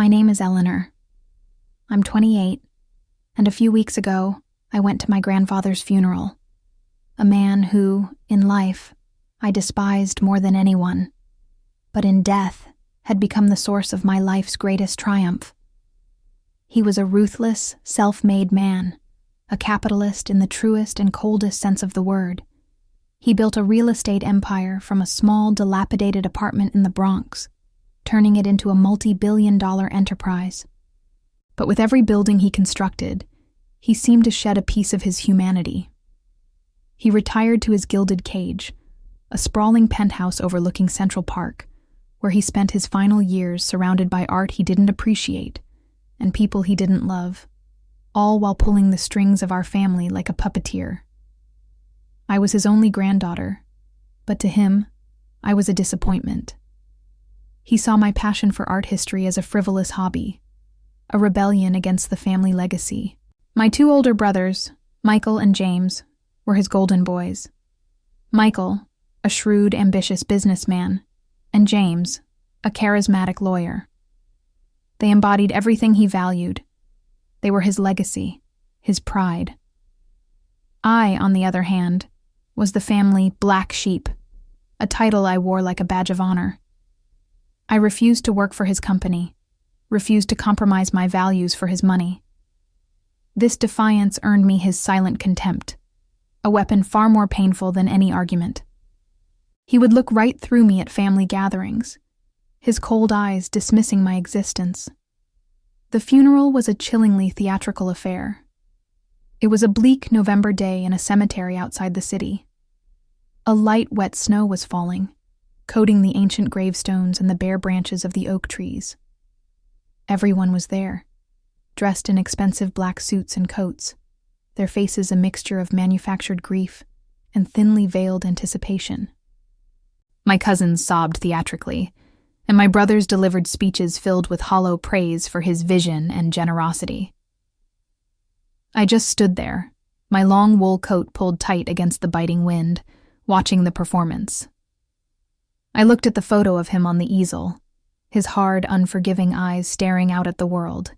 My name is Eleanor. I'm 28, and a few weeks ago, I went to my grandfather's funeral. A man who, in life, I despised more than anyone, but in death had become the source of my life's greatest triumph. He was a ruthless, self-made man, a capitalist in the truest and coldest sense of the word. He built a real estate empire from a small, dilapidated apartment in the Bronx, turning it into a multi-billion-dollar enterprise. But with every building he constructed, he seemed to shed a piece of his humanity. He retired to his gilded cage, a sprawling penthouse overlooking Central Park, where he spent his final years surrounded by art he didn't appreciate and people he didn't love, all while pulling the strings of our family like a puppeteer. I was his only granddaughter, but to him, I was a disappointment. He saw my passion for art history as a frivolous hobby, a rebellion against the family legacy. My two older brothers, Michael and James, were his golden boys. Michael, a shrewd, ambitious businessman, and James, a charismatic lawyer. They embodied everything he valued. They were his legacy, his pride. I, on the other hand, was the family black sheep, a title I wore like a badge of honor. I refused to work for his company, refused to compromise my values for his money. This defiance earned me his silent contempt, a weapon far more painful than any argument. He would look right through me at family gatherings, his cold eyes dismissing my existence. The funeral was a chillingly theatrical affair. It was a bleak November day in a cemetery outside the city. A light, wet snow was falling, coating the ancient gravestones and the bare branches of the oak trees. Everyone was there, dressed in expensive black suits and coats, their faces a mixture of manufactured grief and thinly veiled anticipation. My cousins sobbed theatrically, and my brothers delivered speeches filled with hollow praise for his vision and generosity. I just stood there, my long wool coat pulled tight against the biting wind, watching the performance. I looked at the photo of him on the easel, his hard, unforgiving eyes staring out at the world,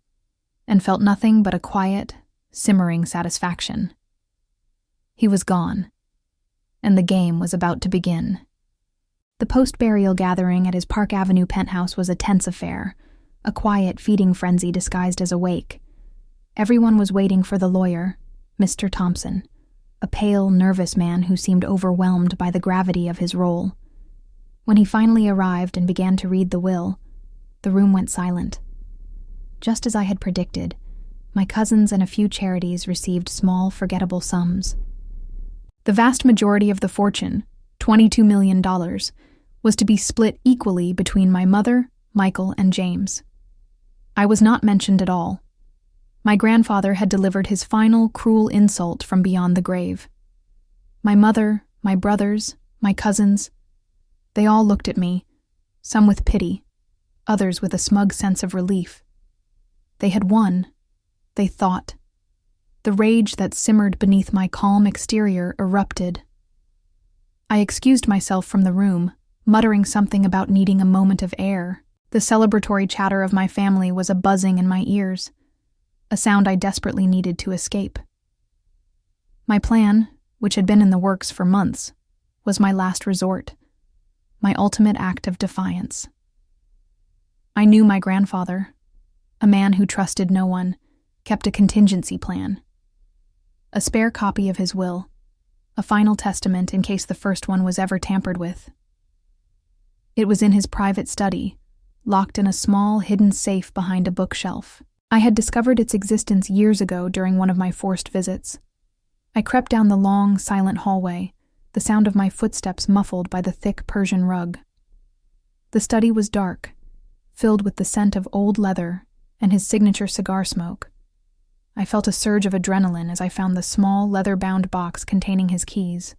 and felt nothing but a quiet, simmering satisfaction. He was gone, and the game was about to begin. The post-burial gathering at his Park Avenue penthouse was a tense affair, a quiet feeding frenzy disguised as a wake. Everyone was waiting for the lawyer, Mr. Thompson, a pale, nervous man who seemed overwhelmed by the gravity of his role. When he finally arrived and began to read the will, the room went silent. Just as I had predicted, my cousins and a few charities received small, forgettable sums. The vast majority of the fortune, $22 million, was to be split equally between my mother, Michael, and James. I was not mentioned at all. My grandfather had delivered his final cruel insult from beyond the grave. My mother, my brothers, my cousins, they all looked at me, some with pity, others with a smug sense of relief. They had won, they thought. The rage that simmered beneath my calm exterior erupted. I excused myself from the room, muttering something about needing a moment of air. The celebratory chatter of my family was a buzzing in my ears, a sound I desperately needed to escape. My plan, which had been in the works for months, was my last resort, my ultimate act of defiance. I knew my grandfather, a man who trusted no one, kept a contingency plan. A spare copy of his will, a final testament in case the first one was ever tampered with. It was in his private study, locked in a small, hidden safe behind a bookshelf. I had discovered its existence years ago during one of my forced visits. I crept down the long, silent hallway, the sound of my footsteps muffled by the thick Persian rug. The study was dark, filled with the scent of old leather and his signature cigar smoke. I felt a surge of adrenaline as I found the small, leather-bound box containing his keys.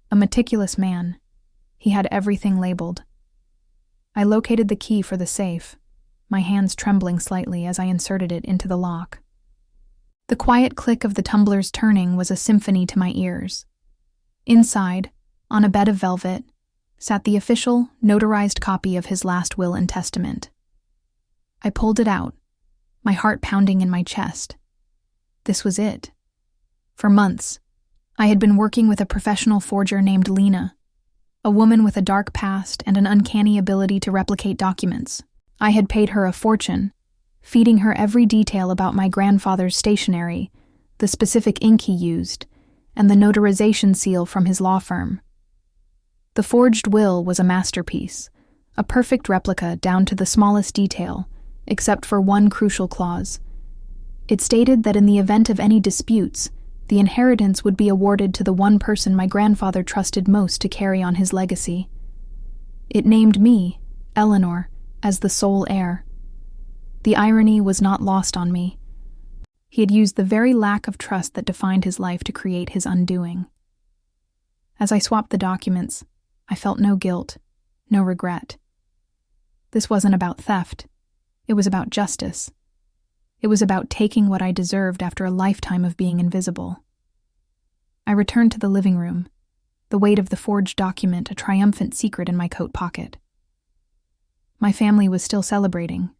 A meticulous man, he had everything labeled. I located the key for the safe, my hands trembling slightly as I inserted it into the lock. The quiet click of the tumblers turning was a symphony to my ears. Inside, on a bed of velvet, sat the official, notarized copy of his last will and testament. I pulled it out, my heart pounding in my chest. This was it. For months, I had been working with a professional forger named Lena, a woman with a dark past and an uncanny ability to replicate documents. I had paid her a fortune, feeding her every detail about my grandfather's stationery, the specific ink he used, and the notarization seal from his law firm. The forged will was a masterpiece, a perfect replica down to the smallest detail, except for one crucial clause. It stated that in the event of any disputes, the inheritance would be awarded to the one person my grandfather trusted most to carry on his legacy. It named me, Eleanor, as the sole heir. The irony was not lost on me. He had used the very lack of trust that defined his life to create his undoing. As I swapped the documents, I felt no guilt, no regret. This wasn't about theft. It was about justice. It was about taking what I deserved after a lifetime of being invisible. I returned to the living room, the weight of the forged document a triumphant secret in my coat pocket. My family was still celebrating,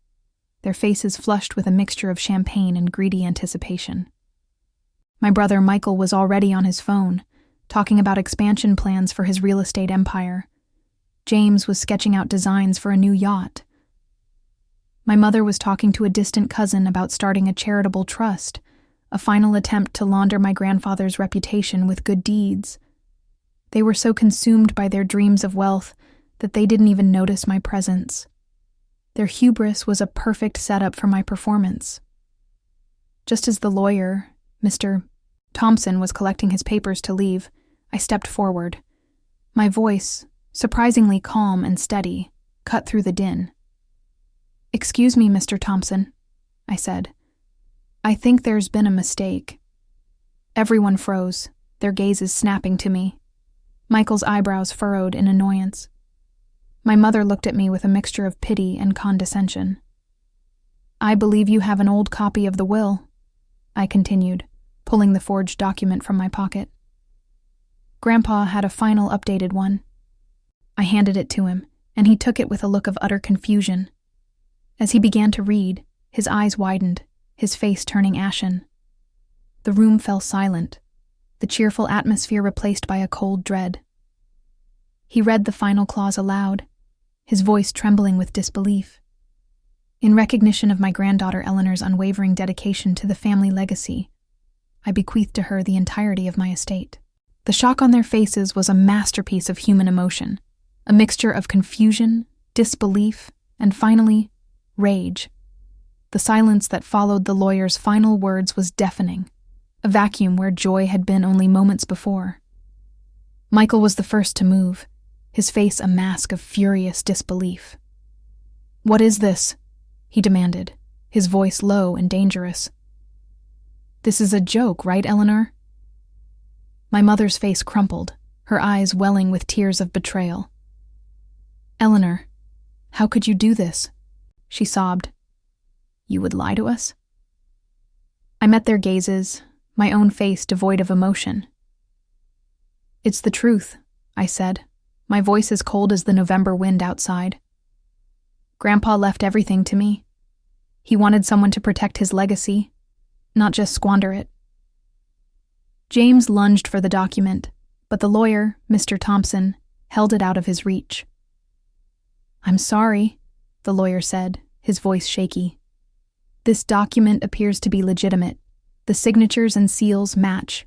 their faces flushed with a mixture of champagne and greedy anticipation. My brother Michael was already on his phone, talking about expansion plans for his real estate empire. James was sketching out designs for a new yacht. My mother was talking to a distant cousin about starting a charitable trust, a final attempt to launder my grandfather's reputation with good deeds. They were so consumed by their dreams of wealth that they didn't even notice my presence. Their hubris was a perfect setup for my performance. Just as the lawyer, Mr. Thompson, was collecting his papers to leave, I stepped forward. My voice, surprisingly calm and steady, cut through the din. "Excuse me, Mr. Thompson," I said. "I think there's been a mistake." Everyone froze, their gazes snapping to me. Michael's eyebrows furrowed in annoyance. My mother looked at me with a mixture of pity and condescension. "I believe you have an old copy of the will," I continued, pulling the forged document from my pocket. Grandpa had a final updated one. I handed it to him, and he took it with a look of utter confusion. As he began to read, his eyes widened, his face turning ashen. The room fell silent, the cheerful atmosphere replaced by a cold dread. He read the final clause aloud, his voice trembling with disbelief. In recognition of my granddaughter Eleanor's unwavering dedication to the family legacy, I bequeathed to her the entirety of my estate. The shock on their faces was a masterpiece of human emotion, a mixture of confusion, disbelief, and finally, rage. The silence that followed the lawyer's final words was deafening, a vacuum where joy had been only moments before. Michael was the first to move, his face a mask of furious disbelief. "What is this?" he demanded, his voice low and dangerous. "This is a joke, right, Eleanor?" My mother's face crumpled, her eyes welling with tears of betrayal. "Eleanor, how could you do this?" she sobbed. "You would lie to us?" I met their gazes, my own face devoid of emotion. "It's the truth," I said, my voice as cold as the November wind outside. "Grandpa left everything to me. He wanted someone to protect his legacy, not just squander it." James lunged for the document, but the lawyer, Mr. Thompson, held it out of his reach. "I'm sorry," the lawyer said, his voice shaky. "This document appears to be legitimate. The signatures and seals match."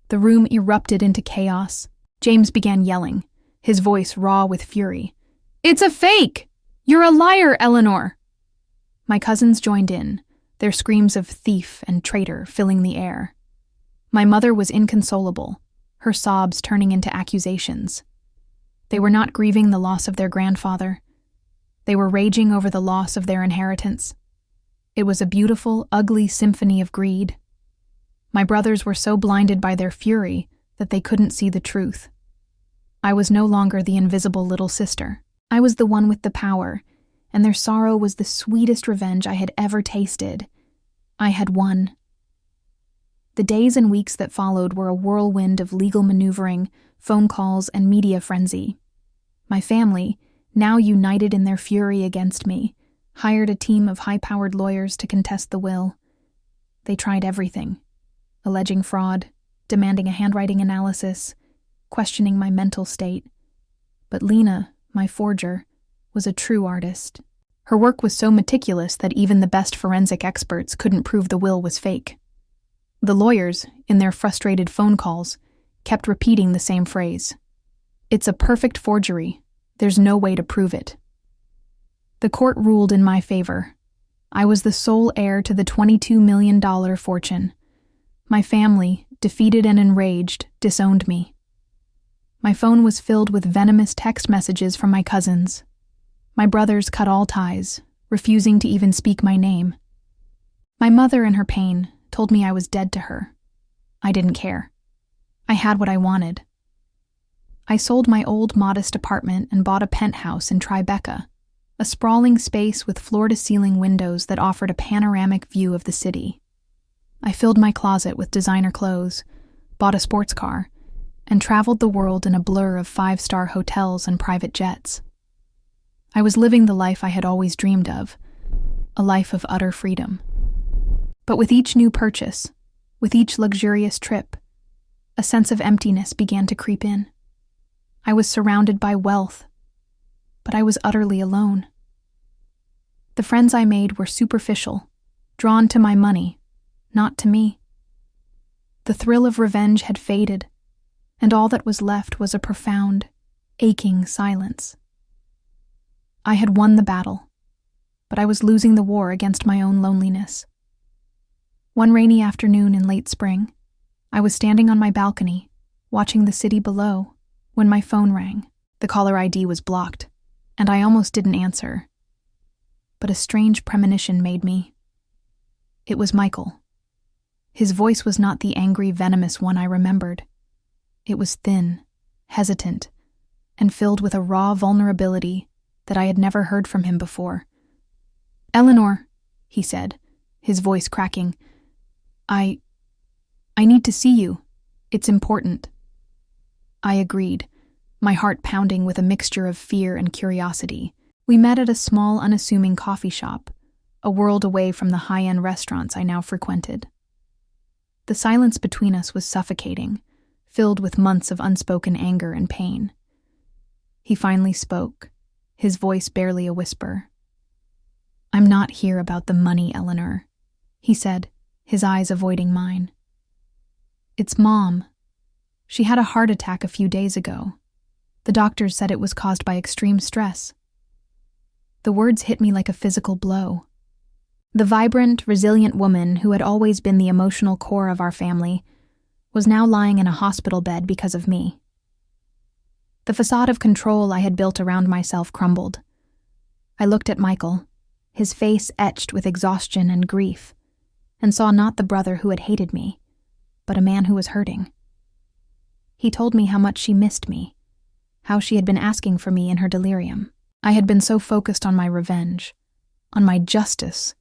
The room erupted into chaos. James began yelling, his voice raw with fury. "It's a fake! You're a liar, Eleanor!" My cousins joined in, their screams of thief and traitor filling the air. My mother was inconsolable, her sobs turning into accusations. They were not grieving the loss of their grandfather. They were raging over the loss of their inheritance. It was a beautiful, ugly symphony of greed. My brothers were so blinded by their fury that they couldn't see the truth. I was no longer the invisible little sister. I was the one with the power, and their sorrow was the sweetest revenge I had ever tasted. I had won. The days and weeks that followed were a whirlwind of legal maneuvering, phone calls, and media frenzy. My family, now united in their fury against me, hired a team of high-powered lawyers to contest the will. They tried everything, alleging fraud, demanding a handwriting analysis, questioning my mental state. But Lena, my forger, was a true artist. Her work was so meticulous that even the best forensic experts couldn't prove the will was fake. The lawyers, in their frustrated phone calls, kept repeating the same phrase. "It's a perfect forgery. There's no way to prove it." The court ruled in my favor. I was the sole heir to the $22 million fortune. My family, defeated and enraged, disowned me. My phone was filled with venomous text messages from my cousins. My brothers cut all ties, refusing to even speak my name. My mother, in her pain, told me I was dead to her. I didn't care. I had what I wanted. I sold my old, modest apartment and bought a penthouse in Tribeca, a sprawling space with floor-to-ceiling windows that offered a panoramic view of the city. I filled my closet with designer clothes, bought a sports car, and traveled the world in a blur of 5-star hotels and private jets. I was living the life I had always dreamed of, a life of utter freedom. But with each new purchase, with each luxurious trip, a sense of emptiness began to creep in. I was surrounded by wealth, but I was utterly alone. The friends I made were superficial, drawn to my money, not to me. The thrill of revenge had faded, and all that was left was a profound, aching silence. I had won the battle, but I was losing the war against my own loneliness. One rainy afternoon in late spring, I was standing on my balcony, watching the city below, when my phone rang. The caller ID was blocked, and I almost didn't answer. But a strange premonition made me. It was Michael. His voice was not the angry, venomous one I remembered. It was thin, hesitant, and filled with a raw vulnerability that I had never heard from him before. "Eleanor," he said, his voice cracking, I need to see you. It's important." I agreed, my heart pounding with a mixture of fear and curiosity. We met at a small, unassuming coffee shop, a world away from the high-end restaurants I now frequented. The silence between us was suffocating, filled with months of unspoken anger and pain. He finally spoke, his voice barely a whisper. "I'm not here about the money, Eleanor," he said, his eyes avoiding mine. "It's Mom. She had a heart attack a few days ago. The doctors said it was caused by extreme stress." The words hit me like a physical blow. The vibrant, resilient woman who had always been the emotional core of our family was now lying in a hospital bed because of me. The facade of control I had built around myself crumbled. I looked at Michael, his face etched with exhaustion and grief, and saw not the brother who had hated me, but a man who was hurting. He told me how much she missed me, how she had been asking for me in her delirium. I had been so focused on my revenge, on my justice,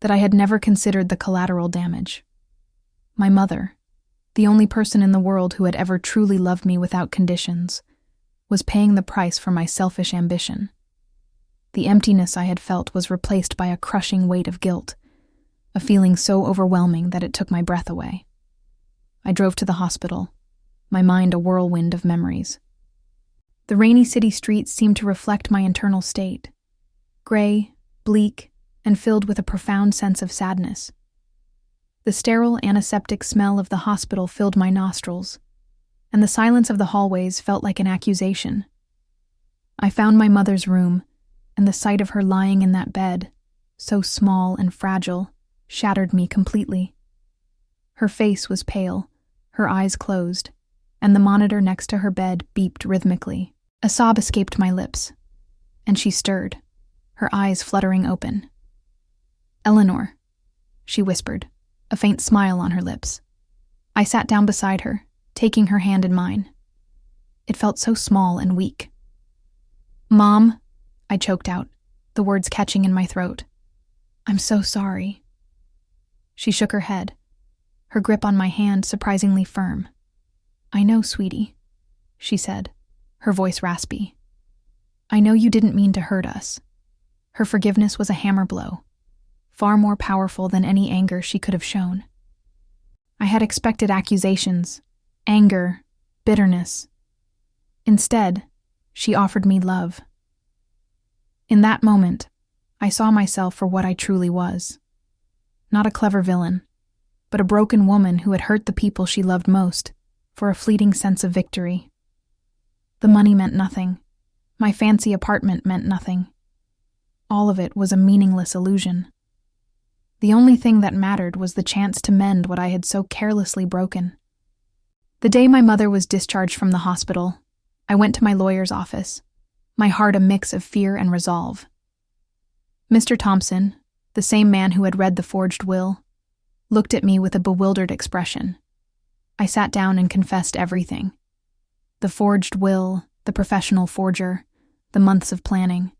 that I had never considered the collateral damage. My mother, the only person in the world who had ever truly loved me without conditions, was paying the price for my selfish ambition. The emptiness I had felt was replaced by a crushing weight of guilt, a feeling so overwhelming that it took my breath away. I drove to the hospital, my mind a whirlwind of memories. The rainy city streets seemed to reflect my internal state, gray, bleak, and filled with a profound sense of sadness. The sterile, antiseptic smell of the hospital filled my nostrils, and the silence of the hallways felt like an accusation. I found my mother's room, and the sight of her lying in that bed, so small and fragile, shattered me completely. Her face was pale, her eyes closed, and the monitor next to her bed beeped rhythmically. A sob escaped my lips, and she stirred, her eyes fluttering open. "Eleanor," she whispered, a faint smile on her lips. I sat down beside her, taking her hand in mine. It felt so small and weak. "Mom," I choked out, the words catching in my throat. "I'm so sorry." She shook her head, her grip on my hand surprisingly firm. "I know, sweetie," she said, her voice raspy. "I know you didn't mean to hurt us. Her forgiveness was a hammer blow, far more powerful than any anger she could have shown. I had expected accusations, anger, bitterness. Instead, she offered me love. In that moment, I saw myself for what I truly was. Not a clever villain, but a broken woman who had hurt the people she loved most for a fleeting sense of victory. The money meant nothing. My fancy apartment meant nothing. All of it was a meaningless illusion. The only thing that mattered was the chance to mend what I had so carelessly broken. The day my mother was discharged from the hospital, I went to my lawyer's office, my heart a mix of fear and resolve. Mr. Thompson, the same man who had read the forged will, looked at me with a bewildered expression. I sat down and confessed everything. The forged will, the professional forger, the months of planning.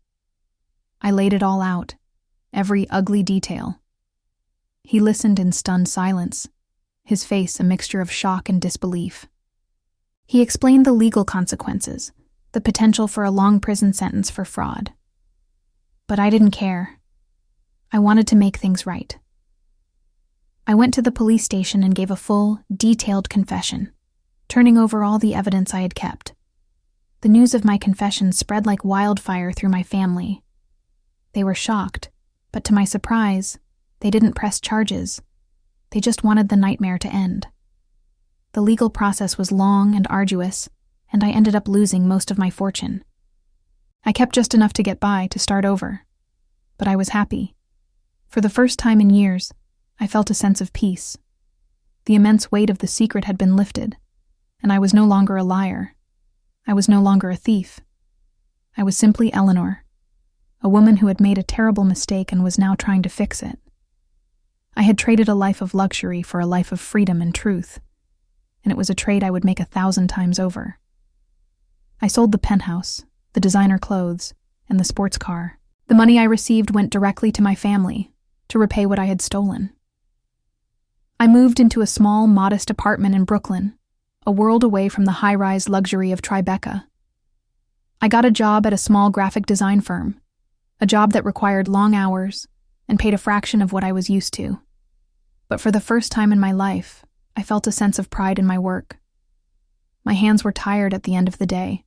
I laid it all out, every ugly detail. He listened in stunned silence, his face a mixture of shock and disbelief. He explained the legal consequences, the potential for a long prison sentence for fraud. But I didn't care. I wanted to make things right. I went to the police station and gave a full, detailed confession, turning over all the evidence I had kept. The news of my confession spread like wildfire through my family. They were shocked, but to my surprise, they didn't press charges. They just wanted the nightmare to end. The legal process was long and arduous, and I ended up losing most of my fortune. I kept just enough to get by, to start over. But I was happy. For the first time in years, I felt a sense of peace. The immense weight of the secret had been lifted, and I was no longer a liar. I was no longer a thief. I was simply Eleanor, a woman who had made a terrible mistake and was now trying to fix it. I had traded a life of luxury for a life of freedom and truth, and it was a trade I would make 1,000 times over. I sold the penthouse, the designer clothes, and the sports car. The money I received went directly to my family, to repay what I had stolen. I moved into a small, modest apartment in Brooklyn, a world away from the high-rise luxury of Tribeca. I got a job at a small graphic design firm, a job that required long hours and paid a fraction of what I was used to. But for the first time in my life, I felt a sense of pride in my work. My hands were tired at the end of the day,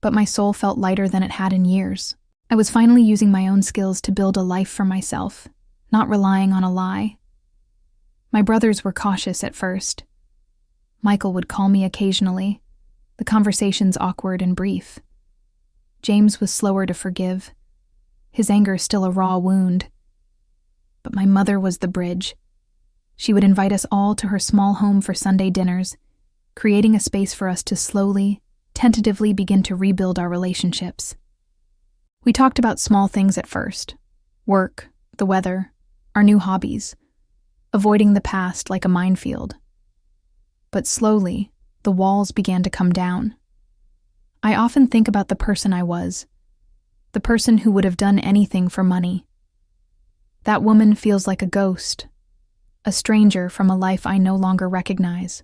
but my soul felt lighter than it had in years. I was finally using my own skills to build a life for myself, not relying on a lie. My brothers were cautious at first. Michael would call me occasionally, the conversations awkward and brief. James was slower to forgive, his anger still a raw wound. But my mother was the bridge. She would invite us all to her small home for Sunday dinners, creating a space for us to slowly, tentatively begin to rebuild our relationships. We talked about small things at first: work, the weather, our new hobbies, avoiding the past like a minefield. But slowly, the walls began to come down. I often think about the person I was, the person who would have done anything for money. That woman feels like a ghost, a stranger from a life I no longer recognize.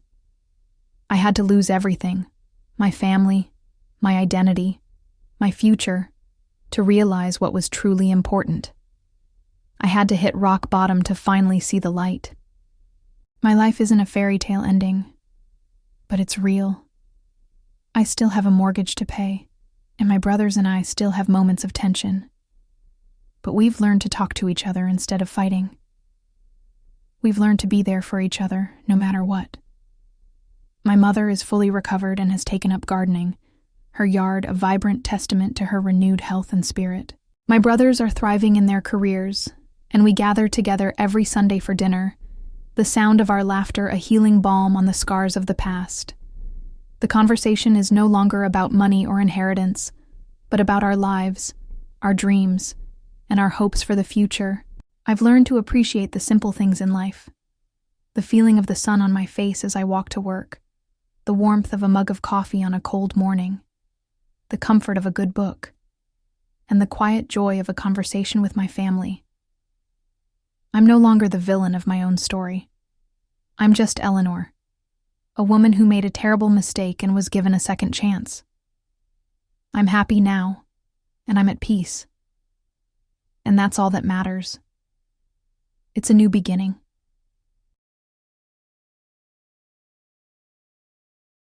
I had to lose everything: my family, my identity, my future, to realize what was truly important. I had to hit rock bottom to finally see the light. My life isn't a fairy tale ending, but it's real. I still have a mortgage to pay, and my brothers and I still have moments of tension. But we've learned to talk to each other instead of fighting. We've learned to be there for each other, no matter what. My mother is fully recovered and has taken up gardening, her yard a vibrant testament to her renewed health and spirit. My brothers are thriving in their careers, and we gather together every Sunday for dinner, the sound of our laughter a healing balm on the scars of the past. The conversation is no longer about money or inheritance, but about our lives, our dreams, and our hopes for the future. I've learned to appreciate the simple things in life: the feeling of the sun on my face as I walk to work, the warmth of a mug of coffee on a cold morning, the comfort of a good book, and the quiet joy of a conversation with my family. I'm no longer the villain of my own story. I'm just Eleanor, a woman who made a terrible mistake and was given a second chance. I'm happy now, and I'm at peace. and that's all that matters. It's a new beginning.